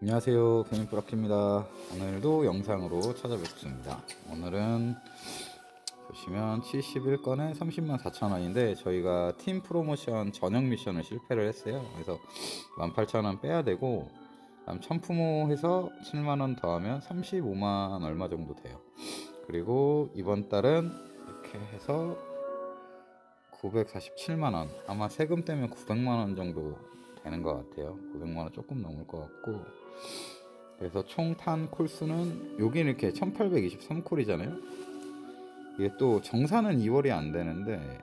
안녕하세요, 개인프로입니다. 오늘도 영상으로 찾아뵙습니다. 오늘은 보시면 71건에 304,000원인데 저희가 팀 프로모션 전용 미션을 실패를 했어요. 그래서 18,000원 빼야 되고, 다음 천프모 해서 7만원 더하면 35만 얼마 정도 돼요. 그리고 이번 달은 이렇게 해서 947만원, 아마 세금 떼면 900만원 정도 되는 것 같아요. 900만원 조금 넘을 것 같고, 그래서 총 탄 콜수는 여기는 이렇게 1823콜이잖아요. 이게 또 정산은 2월이 안 되는데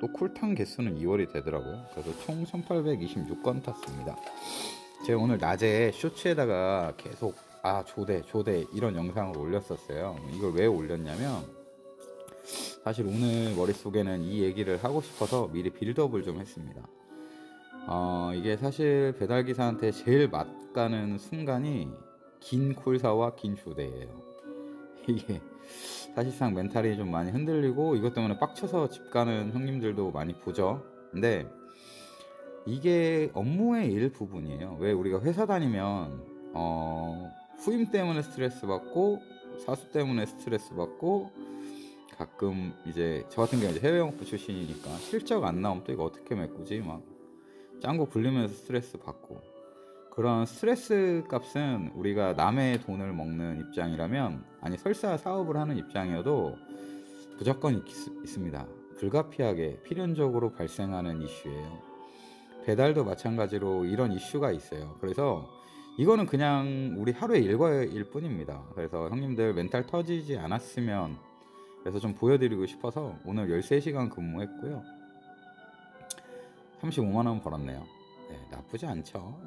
또 콜탄 개수는 2월이 되더라고요. 그래서 총 1826건 탔습니다. 제가 오늘 낮에 쇼츠에다가 계속 조대 이런 영상을 올렸었어요. 이걸 왜 올렸냐면, 사실 오늘 머릿속에는 이 얘기를 하고 싶어서 미리 빌드업을 좀 했습니다. 이게 사실 배달기사한테 제일 맛가는 순간이 긴 콜사와 긴 조대예요. 이게 사실상 멘탈이 좀 많이 흔들리고 이것 때문에 빡쳐서 집 가는 형님들도 많이 보죠. 근데 이게 업무의 일부분이에요. 왜 우리가 회사 다니면 후임 때문에 스트레스 받고 사수 때문에 스트레스 받고, 가끔 이제 저 같은 경우 해외 영업 출신이니까 실적 안 나오면 또 이거 어떻게 메꾸지 막 짱구 굴리면서 스트레스 받고, 그런 스트레스 값은 우리가 남의 돈을 먹는 입장이라면, 아니 설사 사업을 하는 입장이어도 무조건 있습니다. 불가피하게 필연적으로 발생하는 이슈예요. 배달도 마찬가지로 이런 이슈가 있어요. 그래서 이거는 그냥 우리 하루의 일과일 뿐입니다. 그래서 형님들 멘탈 터지지 않았으면 그래서 좀 보여드리고 싶어서 오늘 13시간 근무했고요. 35만원 벌었네요. 네, 나쁘지 않죠.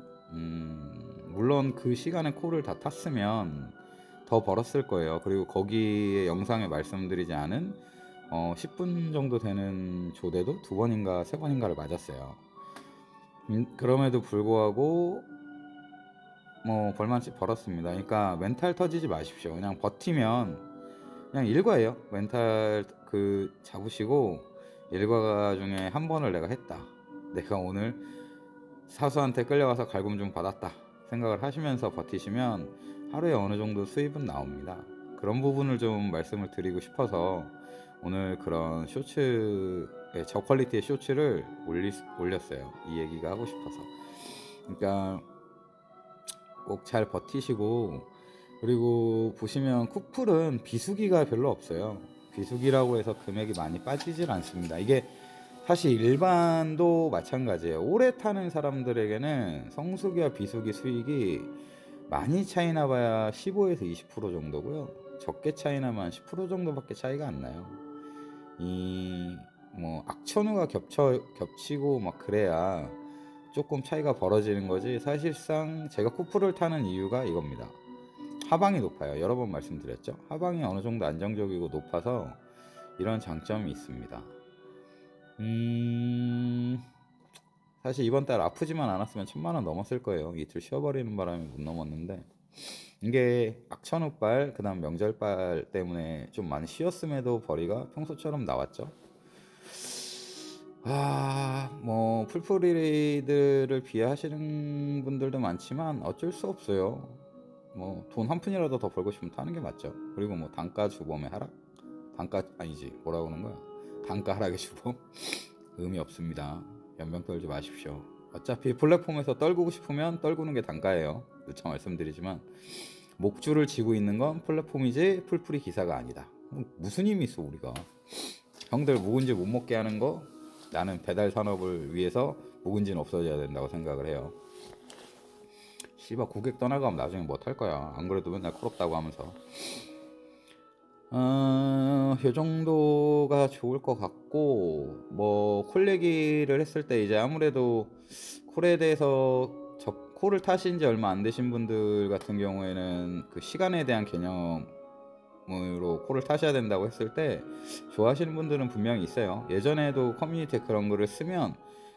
물론 그 시간에 콜을 다 탔으면 더 벌었을 거예요. 그리고 거기에 영상에 말씀드리지 않은 10분 정도 되는 조대도 2번인가 3번인가를 맞았어요. 그럼에도 불구하고 뭐 벌만치 벌었습니다. 그러니까 멘탈 터지지 마십시오. 그냥 버티면 그냥 일과예요. 멘탈 잡으시고, 일과 중에 한 번을 내가 했다, 내가 오늘 사수한테 끌려가서 갈굼 좀 받았다 생각을 하시면서 버티시면 하루에 어느 정도 수입은 나옵니다. 그런 부분을 좀 말씀을 드리고 싶어서 오늘 그런 저퀄리티의 쇼츠를 올렸어요. 이 얘기가 하고 싶어서. 그러니까 꼭 잘 버티시고, 그리고 보시면 쿠플은 비수기가 별로 없어요. 비수기라고 해서 금액이 많이 빠지질 않습니다. 이게 사실 일반도 마찬가지예요. 오래 타는 사람들에게는 성수기와 비수기 수익이 많이 차이나 봐야 15에서 20% 정도고요. 적게 차이나면 10% 정도밖에 차이가 안 나요. 이 뭐 악천후가 겹치고 막 그래야 조금 차이가 벌어지는 거지, 사실상 제가 쿠플을 타는 이유가 이겁니다. 하방이 높아요. 여러 번 말씀드렸죠. 하방이 어느 정도 안정적이고 높아서 이런 장점이 있습니다. 사실 이번 달 아프지만 않았으면 1000만원 넘었을 거예요. 이틀 쉬어버리는 바람에 못 넘었는데, 이게 악천후빨 그 다음 명절빨 때문에 좀 많이 쉬었음에도 벌이가 평소처럼 나왔죠. 뭐 풀프리들을 비하하시는 분들도 많지만 어쩔 수 없어요. 뭐 돈 한 푼이라도 더 벌고 싶으면 타는 게 맞죠. 그리고 뭐 단가 주범의 하락? 뭐라고 하는 거야? 단가 하락의 주범? 의미 없습니다. 연병 떨지 마십시오. 어차피 플랫폼에서 떨구고 싶으면 떨구는 게 단가예요. 누차 말씀드리지만 목줄을 쥐고 있는 건 플랫폼이지 풀프리 기사가 아니다. 무슨 힘이 있어 우리가. 형들 묵은지 못 먹게 하는 거, 나는 배달 산업을 위해서 묵은지는 없어져야 된다고 생각을 해요. 씨발 고객 떠나가면 나중에 뭐 할 거야. 안 그래도 맨날 콜없다고 하면서. 요 정도가 좋을 것 같고, 뭐 콜 얘기를 했을 때 이제 아무래도 콜에 대해서 콜을 타신 지 얼마 안 되신 분들 같은 경우에는 그 시간에 대한 개념으로 콜을 타셔야 된다고 했을 때 좋아하시는 분들은 분명히 있어요. 예전에도 커뮤니티에 그런 글을 쓰면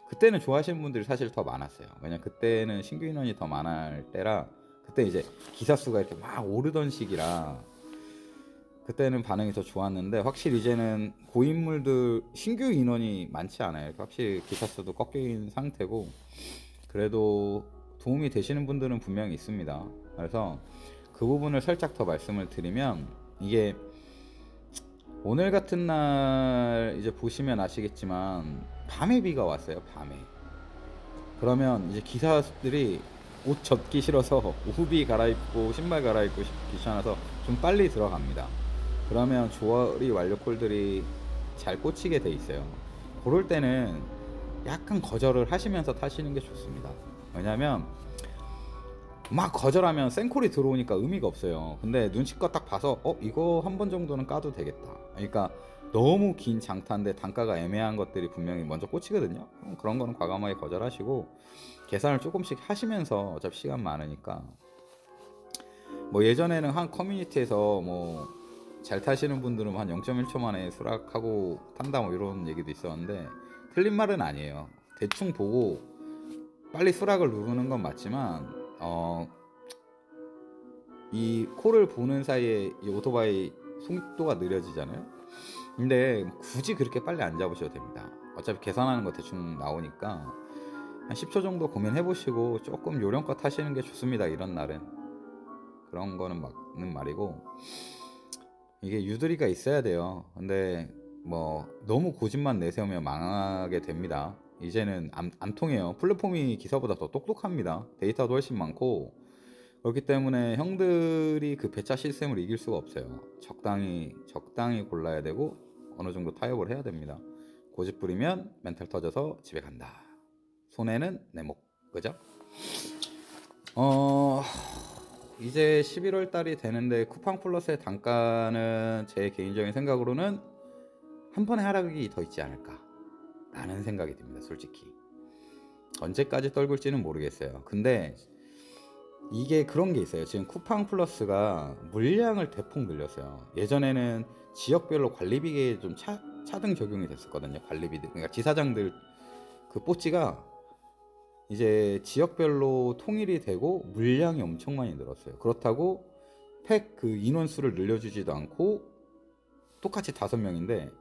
그때는 좋아하시는 분들이 사실 더 많았어요. 왜냐면 그때는 신규 인원이 더 많을 때라, 그때 이제 기사 수가 이렇게 막 오르던 시기라 그때는 반응이 더 좋았는데, 확실히 이제는 고인물들 신규 인원이 많지 않아요. 확실히 기사 수도 꺾인 상태고, 그래도 도움이 되시는 분들은 분명히 있습니다. 그래서 그 부분을 살짝 더 말씀을 드리면, 이게 오늘 같은 날 이제 보시면 아시겠지만 밤에 비가 왔어요. 밤에. 그러면 이제 기사들이 옷 젖기 싫어서 우비 갈아입고 신발 갈아입고 귀찮아서 좀 빨리 들어갑니다. 그러면 조리 완료 콜들이 잘 꽂히게 돼 있어요. 그럴 때는 약간 거절을 하시면서 타시는 게 좋습니다. 왜냐면 막 거절하면 생콜이 들어오니까 의미가 없어요. 근데 눈치껏 딱 봐서 이거 한 번 정도는 까도 되겠다. 그러니까 너무 긴 장타인데 단가가 애매한 것들이 분명히 먼저 꽂히거든요. 그런 거는 과감하게 거절하시고 계산을 조금씩 하시면서, 어차피 시간 많으니까. 뭐 예전에는 한 커뮤니티에서 뭐 잘 타시는 분들은 한 0.1초 만에 수락하고 탄다 뭐 이런 얘기도 있었는데, 틀린 말은 아니에요. 대충 보고 빨리 수락을 누르는 건 맞지만 이 콜을 보는 사이에 이 오토바이 속도가 느려지잖아요. 근데 굳이 그렇게 빨리 안 잡으셔도 됩니다. 어차피 계산하는 거 대충 나오니까 한 10초 정도 고민해 보시고 조금 요령껏 타시는 게 좋습니다. 이런 날은. 그런 거는 맞는 말이고, 이게 유두리가 있어야 돼요. 근데 뭐 너무 고집만 내세우면 망하게 됩니다. 이제는 안 통해요. 플랫폼이 기사보다 더 똑똑합니다. 데이터도 훨씬 많고. 그렇기 때문에 형들이 그 배차 시스템을 이길 수가 없어요. 적당히 골라야 되고 어느 정도 타협을 해야 됩니다. 고집 부리면 멘탈 터져서 집에 간다. 손해는 내 목. 그죠? 이제 11월 달이 되는데 쿠팡 플러스의 단가는 제 개인적인 생각으로는 한 번의 하락이 더 있지 않을까 라는 생각이 듭니다. 솔직히 언제까지 떨굴지는 모르겠어요. 근데 이게 그런 게 있어요. 지금 쿠팡 플러스가 물량을 대폭 늘렸어요. 예전에는 지역별로 관리비에 좀 차등 적용이 됐었거든요. 관리비들, 그러니까 지사장들 그 뽀찌가 이제 지역별로 통일이 되고 물량이 엄청 많이 늘었어요. 그렇다고 팩 그 인원수를 늘려주지도 않고 똑같이 5명인데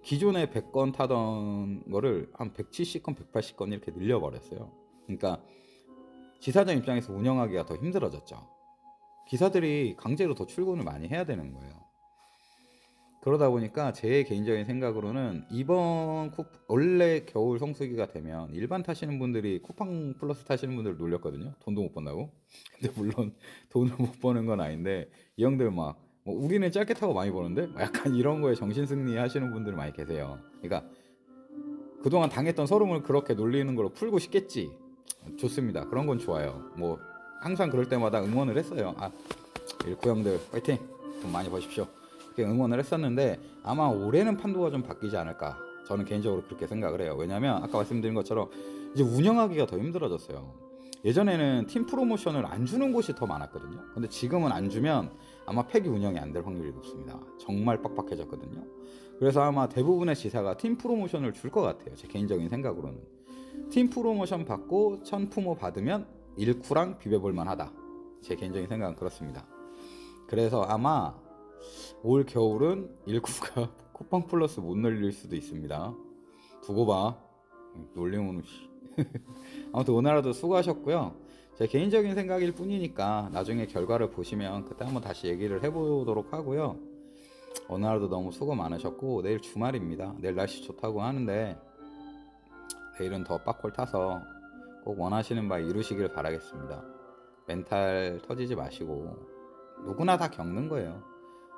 기존에 100건 타던 거를 한 170건, 180건 이렇게 늘려버렸어요. 그러니까 지사장 입장에서 운영하기가 더 힘들어졌죠. 기사들이 강제로 더 출근을 많이 해야 되는 거예요. 그러다 보니까 제 개인적인 생각으로는 이번 원래 겨울 성수기가 되면 일반 타시는 분들이 쿠팡 플러스 타시는 분들을 놀렸거든요. 돈도 못 번다고. 근데 물론 돈을 못 버는 건 아닌데 이 형들 막 뭐 우리는 짧게 타고 많이 버는데 약간 이런 거에 정신승리 하시는 분들 많이 계세요. 그러니까 그동안 당했던 서름을 그렇게 놀리는 걸로 풀고 싶겠지. 좋습니다. 그런 건 좋아요. 뭐 항상 그럴 때마다 응원을 했어요. 일구 형들 파이팅, 돈 많이 버십시오. 그렇게 응원을 했었는데 아마 올해는 판도가 좀 바뀌지 않을까, 저는 개인적으로 그렇게 생각을 해요. 왜냐면 아까 말씀드린 것처럼 이제 운영하기가 더 힘들어졌어요. 예전에는 팀 프로모션을 안 주는 곳이 더 많았거든요. 근데 지금은 안 주면 아마 팩이 운영이 안 될 확률이 높습니다. 정말 빡빡해졌거든요. 그래서 아마 대부분의 지사가 팀 프로모션을 줄 것 같아요. 제 개인적인 생각으로는 팀 프로모션 받고 천푸모 받으면 일쿠랑 비벼볼만 하다. 제 개인적인 생각은 그렇습니다. 그래서 아마 올 겨울은 일쿠가 쿠팡 플러스 못 놀릴 수도 있습니다. 두고 봐. 놀리면 아무튼 오늘 하루도 수고하셨고요. 제 개인적인 생각일 뿐이니까 나중에 결과를 보시면 그때 한번 다시 얘기를 해보도록 하고요. 오늘 하루도 너무 수고 많으셨고 내일 주말입니다. 내일 날씨 좋다고 하는데 내일은 더 빡골 타서 꼭 원하시는 바 이루시길 바라겠습니다. 멘탈 터지지 마시고 누구나 다 겪는 거예요.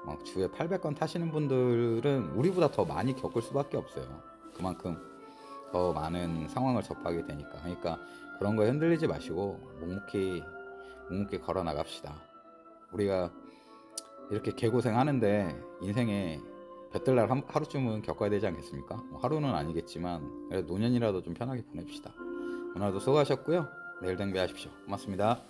막 주에 800건 타시는 분들은 우리보다 더 많이 겪을 수밖에 없어요. 그만큼 더 많은 상황을 접하게 되니까. 그러니까 그런 거에 흔들리지 마시고 묵묵히 걸어 나갑시다. 우리가 이렇게 개고생 하는데 인생에 볕들날 하루쯤은 겪어야 되지 않겠습니까? 뭐 하루는 아니겠지만 그래도 노년이라도 좀 편하게 보냅시다. 오늘도 수고하셨고요. 내일 댕배하십시오. 고맙습니다.